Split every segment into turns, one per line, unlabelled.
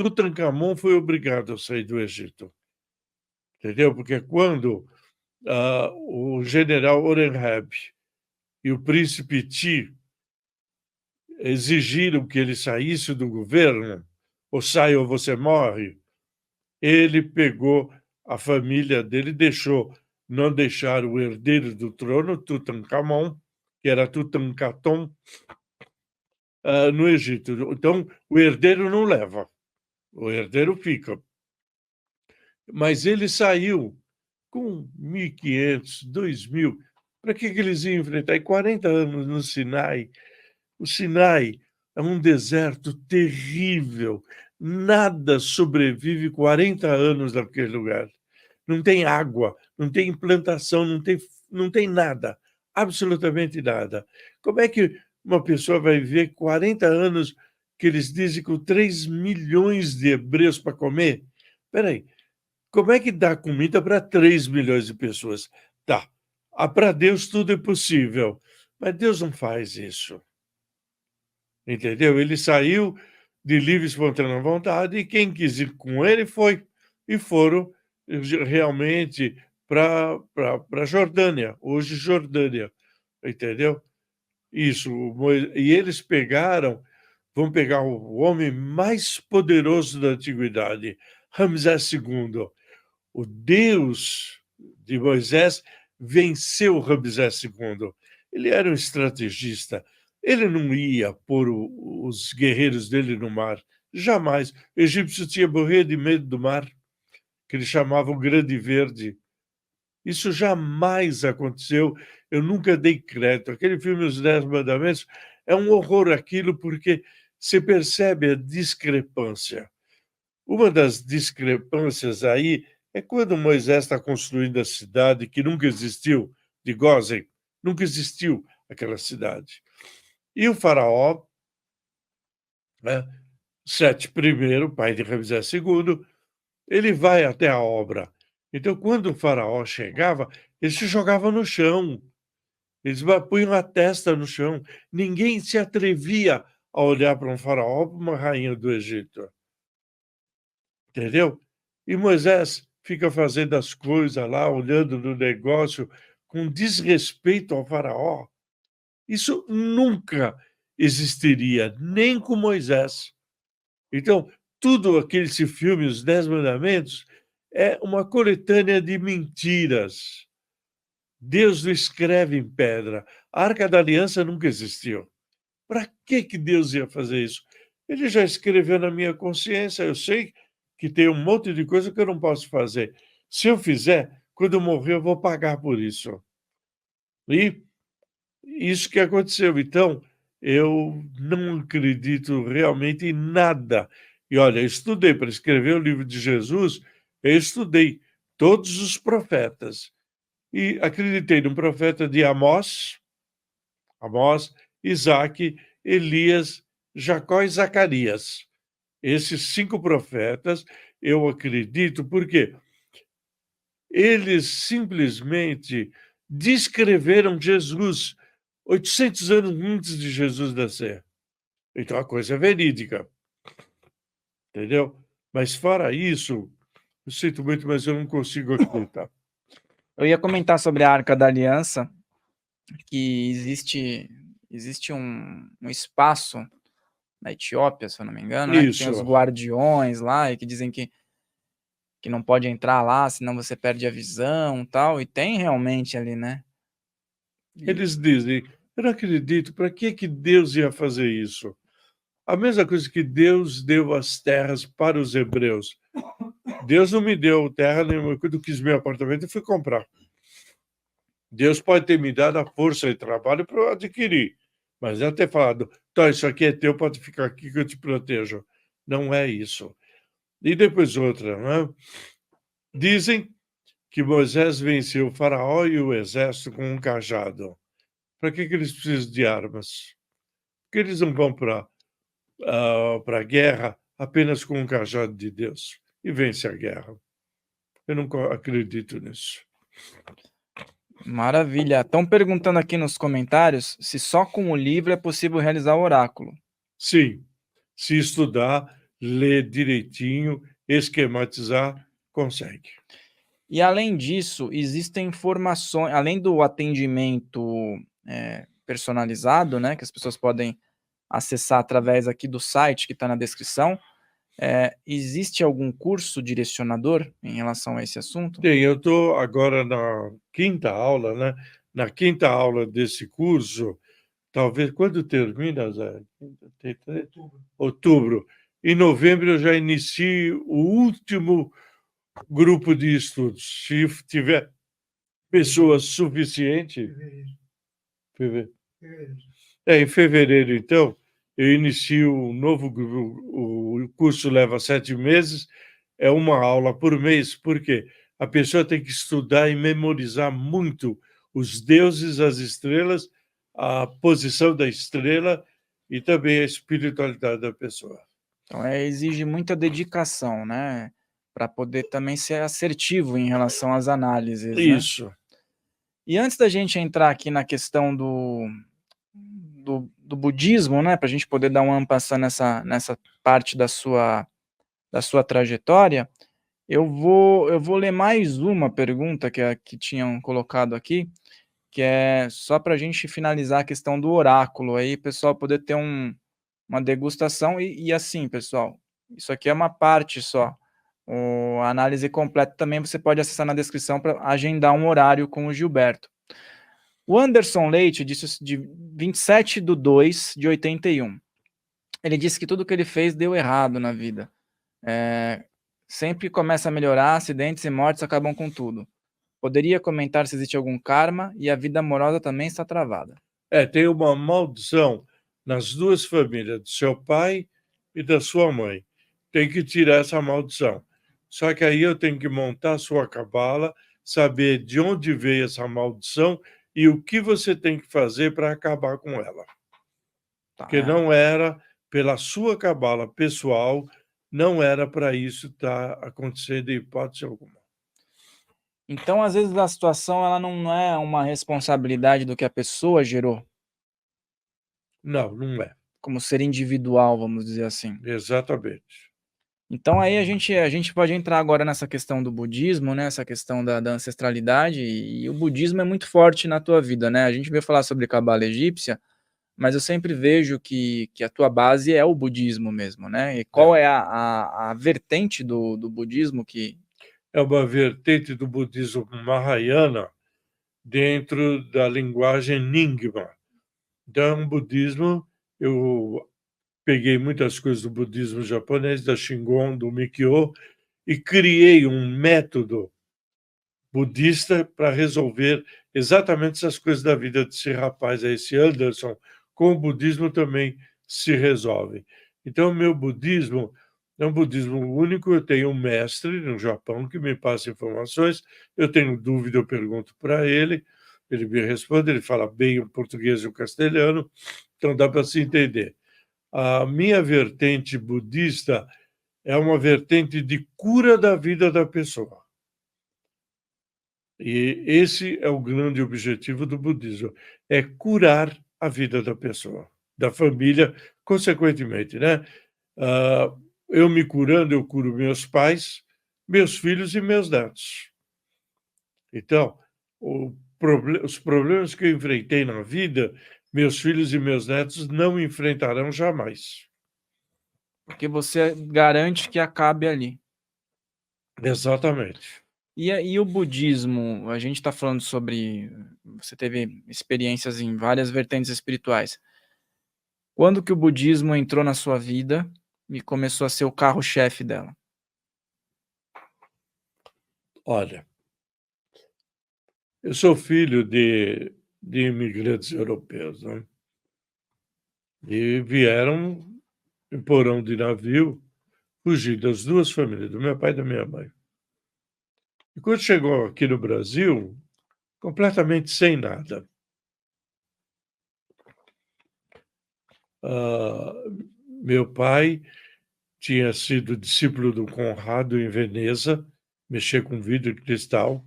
Tutankhamon foi obrigado a sair do Egito, entendeu? Porque quando o general Horemheb e o príncipe Ti exigiram que ele saísse do governo, ou sai ou você morre, ele pegou a família dele, não deixaram o herdeiro do trono, Tutankhamon, que era Tutankhaton, no Egito. Então, o herdeiro não leva, o herdeiro fica. Mas ele saiu com 1.500, 2.000. Para que eles iam enfrentar? E 40 anos no Sinai. O Sinai é um deserto terrível. Nada sobrevive 40 anos naquele lugar. Não tem água, não tem implantação, não tem nada, absolutamente nada. Como é que uma pessoa vai viver 40 anos que eles dizem com 3 milhões de hebreus para comer? Espera aí, como é que dá comida para 3 milhões de pessoas? Tá. Para Deus tudo é possível, mas Deus não faz isso. Entendeu? Ele saiu de livre e espontânea vontade e quem quis ir com ele foi. E foram realmente para a Jordânia, hoje Jordânia, entendeu? Isso. E eles vão pegar o homem mais poderoso da antiguidade, Ramsés II. O Deus de Moisés venceu Ramsés II. Ele era um estrategista. Ele não ia pôr os guerreiros dele no mar. Jamais. O egípcio tinha morrido de medo do mar, que eles chamavam Grande Verde. Isso jamais aconteceu. Eu nunca dei crédito. Aquele filme Os Dez Mandamentos é um horror aquilo, porque você percebe a discrepância. Uma das discrepâncias aí é quando Moisés está construindo a cidade que nunca existiu, de Gósen, nunca existiu aquela cidade. E o faraó, né, Sete I, pai de Ramsés II, ele vai até a obra. Então, quando o faraó chegava, ele se jogava no chão, eles punham a testa no chão. Ninguém se atrevia a olhar para um faraó, para uma rainha do Egito. Entendeu? E Moisés fica fazendo as coisas lá, olhando no negócio, com desrespeito ao faraó. Isso nunca existiria, nem com Moisés. Então, tudo aquele filme, Os Dez Mandamentos, é uma coletânea de mentiras. Deus não escreve em pedra. A Arca da Aliança nunca existiu. Para que Deus ia fazer isso? Ele já escreveu na minha consciência, eu sei que tem um monte de coisa que eu não posso fazer. Se eu fizer, quando eu morrer, eu vou pagar por isso. E isso que aconteceu. Então, eu não acredito realmente em nada. E olha, eu estudei para escrever o livro de Jesus, eu estudei todos os profetas. E acreditei no profeta de Amós, Isaque, Elias, Jacó e Zacarias. Esses 5 profetas, eu acredito, porque eles simplesmente descreveram Jesus 800 anos antes de Jesus nascer. Então a coisa é verídica, entendeu? Mas fora isso, eu sinto muito, mas eu não consigo acreditar.
Eu ia comentar sobre a Arca da Aliança, que existe um espaço na Etiópia, se eu não me engano, né? Que tem os guardiões lá e que dizem que não pode entrar lá, senão você perde a visão e tal. E tem realmente ali, né?
Eles dizem, eu não acredito, para que Deus ia fazer isso? A mesma coisa que Deus deu as terras para os hebreus. Deus não me deu terra nenhuma, quando eu quis meu apartamento, eu fui comprar. Deus pode ter me dado a força de trabalho para eu adquirir, mas não ter falado, tá, isso aqui é teu, pode ficar aqui que eu te protejo. Não é isso. E depois outra, né? Dizem que Moisés venceu o faraó e o exército com um cajado. Para que eles precisam de armas? Porque eles não vão para a guerra apenas com um cajado de Deus e vence a guerra. Eu não acredito nisso.
Maravilha. Estão perguntando aqui nos comentários se só com o livro é possível realizar o oráculo.
Sim, se estudar, ler direitinho, esquematizar, consegue.
E, além disso, existem informações, além do atendimento personalizado, né, que as pessoas podem acessar através aqui do site que está na descrição, existe algum curso direcionador em relação a esse assunto?
Tem, eu estou agora na 5ª aula, né? Na 5ª aula desse curso, talvez quando termina, Zé? Outubro. Em novembro eu já inicio o último grupo de estudos. Se tiver pessoas suficientes. Fevereiro. Em fevereiro, então, eu inicio um novo grupo. O curso leva 7 meses, é uma aula por mês, porque a pessoa tem que estudar e memorizar muito os deuses, as estrelas, a posição da estrela e também a espiritualidade da pessoa.
Então, exige muita dedicação, né? Para poder também ser assertivo em relação às análises, né?
Isso.
E antes da gente entrar aqui na questão do budismo, né? Para a gente poder dar uma ampassã nessa parte da sua trajetória, eu vou ler mais uma pergunta que tinham colocado aqui, que é só para a gente finalizar a questão do oráculo aí, pessoal poder ter uma degustação e assim, pessoal, isso aqui é uma parte só. A análise completa também você pode acessar na descrição para agendar um horário com o Gilberto. O Anderson Leite disse de 27/2/81. Ele disse que tudo que ele fez deu errado na vida. Sempre começa a melhorar, acidentes e mortes acabam com tudo. Poderia comentar se existe algum karma e a vida amorosa também está travada.
Tem uma maldição nas duas famílias, do seu pai e da sua mãe. Tem que tirar essa maldição. Só que aí eu tenho que montar a sua cabala, saber de onde veio essa maldição e o que você tem que fazer para acabar com ela. Porque não era, pela sua cabala pessoal, não era para isso estar acontecendo de hipótese alguma.
Então, às vezes, a situação ela não é uma responsabilidade do que a pessoa gerou.
Não, não é.
Como ser individual, vamos dizer assim.
Exatamente.
Então, aí a gente pode entrar agora nessa questão do budismo, né? Essa questão da ancestralidade, e o budismo é muito forte na tua vida, né? A gente veio falar sobre cabala egípcia, mas eu sempre vejo que a tua base é o budismo mesmo, né? E qual é a vertente do budismo que...
É uma vertente do budismo Mahayana dentro da linguagem Nyingma. Então, é um budismo, eu peguei muitas coisas do budismo japonês, da Shingon, do Mikyo, e criei um método budista para resolver exatamente essas coisas da vida desse rapaz, esse Anderson. Com o budismo também se resolve. Então, o meu budismo é um budismo único. Eu tenho um mestre no Japão que me passa informações, eu tenho dúvida, eu pergunto para ele me responde, ele fala bem o português e o castelhano, então dá para se entender. A minha vertente budista é uma vertente de cura da vida da pessoa. E esse é o grande objetivo do budismo, é curar a vida da pessoa, da família, consequentemente, né? Eu me curando, eu curo meus pais, meus filhos e meus netos. Então, os problemas que eu enfrentei na vida, meus filhos e meus netos não enfrentarão jamais.
Porque você garante que acabe ali.
Exatamente.
E o budismo, a gente está falando sobre... Você teve experiências em várias vertentes espirituais. Quando que o budismo entrou na sua vida e começou a ser o carro-chefe dela?
Olha, eu sou filho de imigrantes europeus, né? E vieram em porão de navio, fugir das duas famílias, do meu pai e da minha mãe. E quando chegou aqui no Brasil, completamente sem nada. Meu pai tinha sido discípulo do Conrado em Veneza, mexer com vidro e cristal,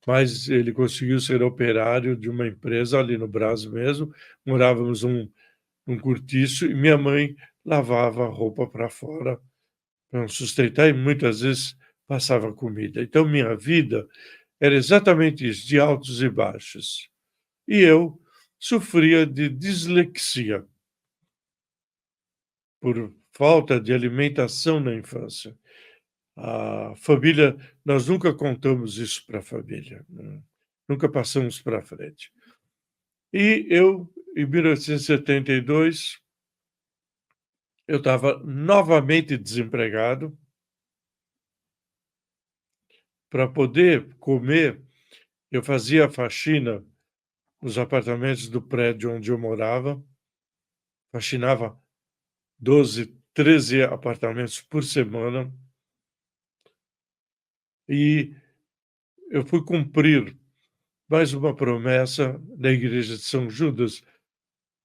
mas ele conseguiu ser operário de uma empresa ali no Brás mesmo. Morávamos num cortiço e minha mãe lavava a roupa para fora, para sustentar, e muitas vezes passava comida. Então, minha vida era exatamente isso, de altos e baixos. E eu sofria de dislexia, por falta de alimentação na infância. A família, nós nunca contamos isso para a família, né? Nunca passamos para frente. E eu, em 1972, eu estava novamente desempregado. Para poder comer, eu fazia faxina nos apartamentos do prédio onde eu morava, faxinava 12, 13 apartamentos por semana, e eu fui cumprir mais uma promessa da igreja de São Judas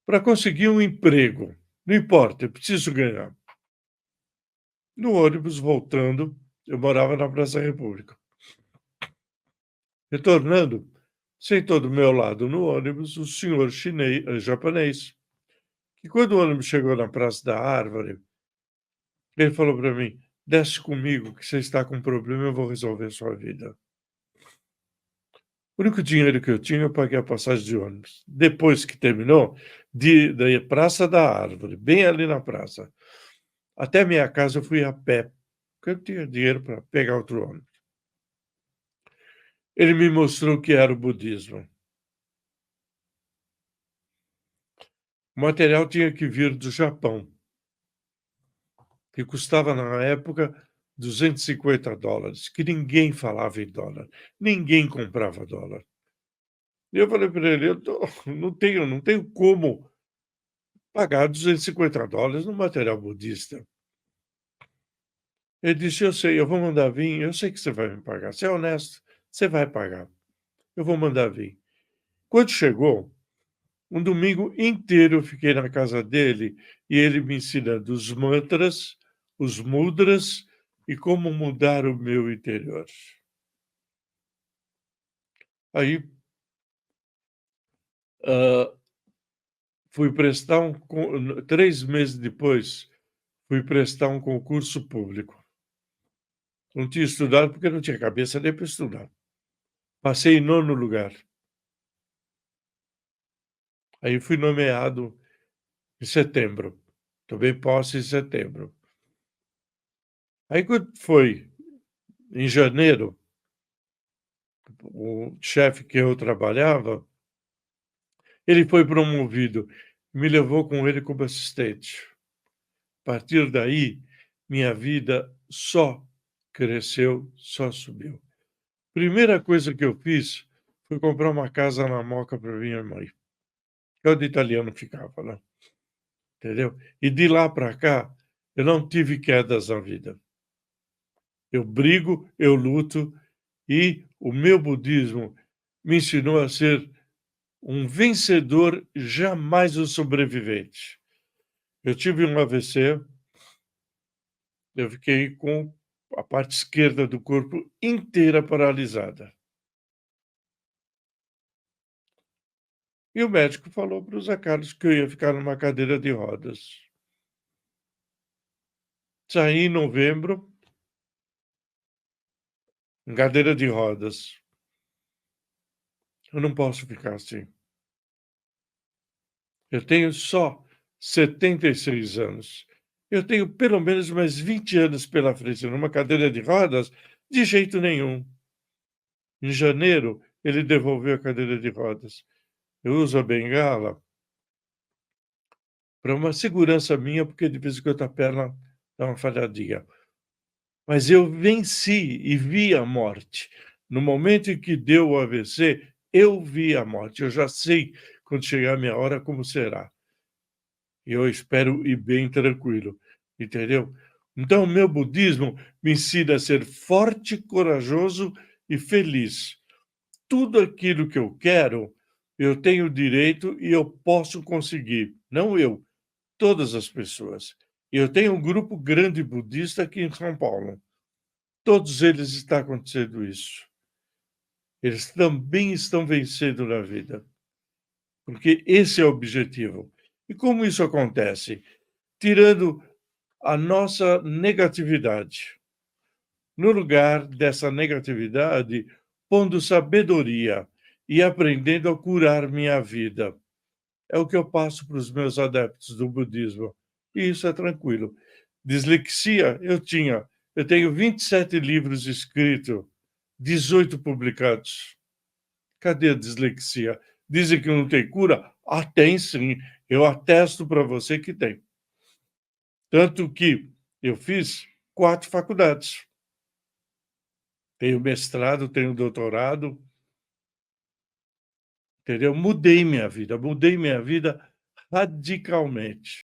para conseguir um emprego. Não importa, eu preciso ganhar. No ônibus, voltando, eu morava na Praça da República. Retornando, sentou do meu lado no ônibus o senhor japonês, que quando o ônibus chegou na Praça da Árvore, ele falou para mim: desce comigo, que você está com um problema, eu vou resolver a sua vida. O único dinheiro que eu tinha, eu paguei a passagem de ônibus. Depois que terminou, da Praça da Árvore, bem ali na praça, até minha casa eu fui a pé, porque eu não tinha dinheiro para pegar outro ônibus. Ele me mostrou o que era o budismo. O material tinha que vir do Japão, que custava na época $250, que ninguém falava em dólar, ninguém comprava dólar. E eu falei para ele: não tenho como pagar $250 no material budista. Ele disse: eu sei, eu vou mandar vir, eu sei que você vai me pagar, você é honesto, você vai pagar, eu vou mandar vir. Quando chegou, um domingo inteiro eu fiquei na casa dele e ele me ensinando os mantras, os mudras e como mudar o meu interior. Aí fui prestar 3 meses depois, fui prestar um concurso público. Não tinha estudado porque não tinha cabeça nem para estudar. Passei em 9º lugar. Aí fui nomeado em setembro. Tomei posse em setembro. Aí quando foi em janeiro, o chefe que eu trabalhava, ele foi promovido, me levou com ele como assistente. A partir daí, minha vida só cresceu, só subiu. Primeira coisa que eu fiz foi comprar uma casa na Moca para minha mãe, que é onde italiano ficava, né? Entendeu? E de lá para cá, eu não tive quedas na vida. Eu brigo, eu luto, e o meu budismo me ensinou a ser um vencedor, jamais um sobrevivente. Eu tive um AVC, eu fiquei com a parte esquerda do corpo inteira paralisada. E o médico falou para o Zé Carlos que eu ia ficar numa cadeira de rodas. Saí em novembro, em cadeira de rodas. Eu não posso ficar assim. Eu tenho só 76 anos. Eu tenho pelo menos mais 20 anos pela frente. Numa cadeira de rodas, de jeito nenhum. Em janeiro, ele devolveu a cadeira de rodas. Eu uso a bengala para uma segurança minha, porque de vez em quando a perna dá uma falhadinha. Mas eu venci e vi a morte. No momento em que deu o AVC, eu vi a morte. Eu já sei, quando chegar a minha hora, como será. E eu espero ir bem tranquilo, entendeu? Então, o meu budismo me ensina a ser forte, corajoso e feliz. Tudo aquilo que eu quero, eu tenho direito e eu posso conseguir. Não eu, todas as pessoas. Eu tenho um grupo grande budista aqui em São Paulo. Todos eles está acontecendo isso. Eles também estão vencendo na vida. Porque esse é o objetivo. E como isso acontece? tirando a nossa negatividade. No lugar dessa negatividade, pondo sabedoria e aprendendo a curar minha vida. É o que eu passo para os meus adeptos do budismo. E isso é tranquilo. Dislexia, eu tenho 27 livros escritos, 18 publicados. Cadê a dislexia? Dizem que não tem cura? Ah, tem sim. Eu atesto para você que tem. Tanto que eu fiz 4 faculdades. Tenho mestrado, tenho doutorado. Entendeu? Mudei minha vida radicalmente.